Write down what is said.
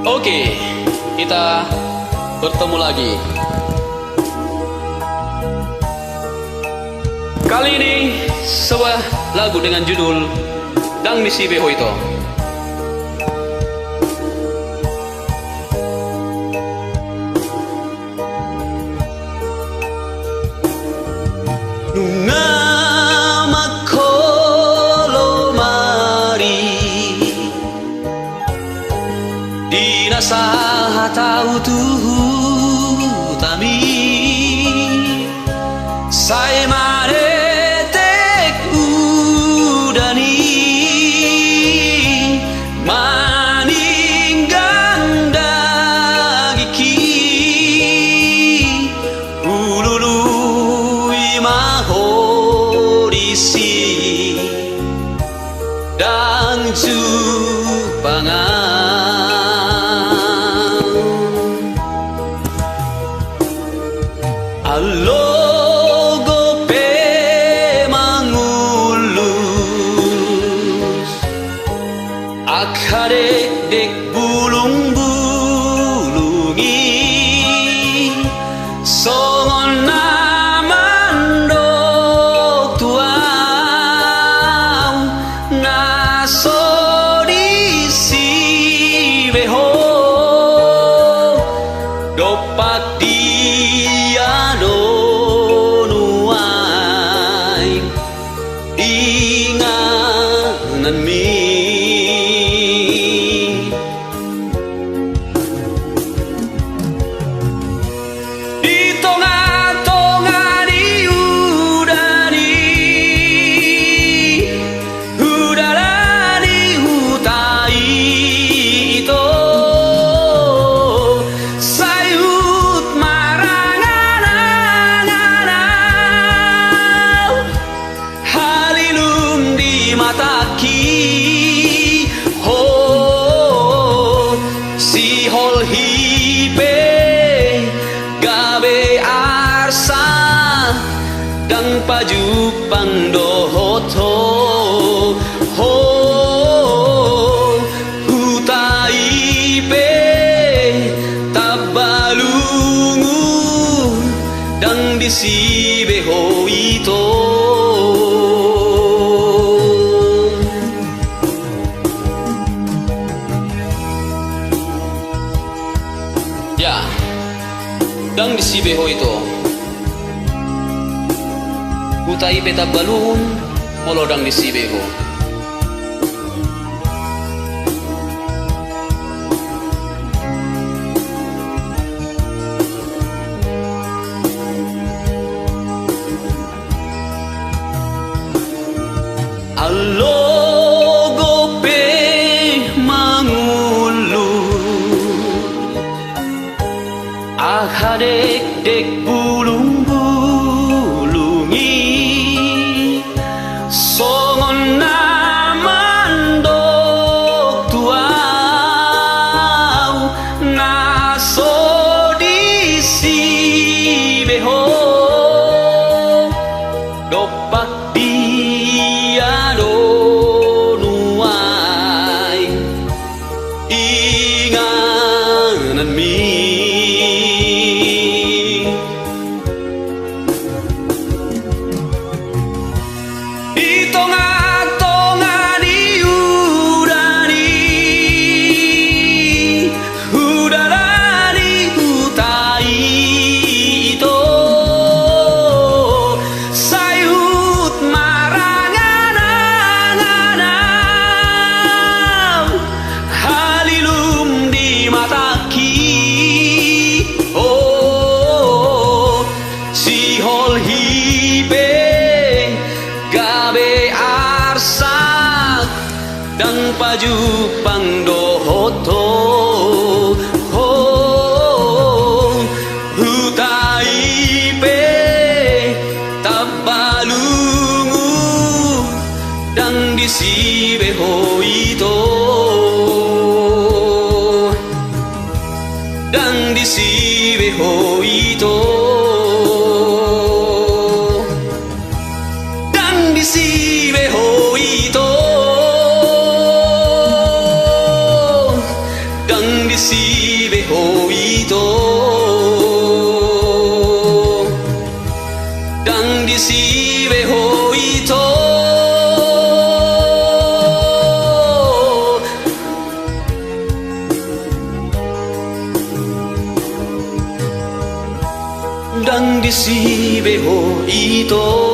Oke, kita bertemu lagi. Kali ini sebuah lagu dengan judul Dang Misi Beho Ito. Nunga makolo mari Dinasaha tahu tuh tami Saya maretek udani Maninggang dagiki Ulului mahorisi Dan jupangan Alogo pe mangulus Akadek dek bulung-bulungi Songon naman dok tuang Naso di si beho Dopak dia nuai Inganan mi Di tengah-tengah di udara di hutai itu sayut marangan halilum di mataki ho si hol hipe gabe arsa dan paju pandohoto ho hutai pe tabalungu dan disi beho ito ya dang disi beho ito hutai pe tabalun molodang disi beho Alogo pe mangulus Akadek dek bulung-bulungi Songon naman dok tuau Naso di si beho Dopak dia nuai Inganan mi Di tengah-tengah di udara di hutai itu sayut marangan halilum di mataki oh si hol hipe gabe arsak dan paju pandohoto ho hutai pe tabalungu dan disi beho ito dan disi beho ito dan disi beho ito ho ito Dang di si ve ho ito Dang di si ve ho ito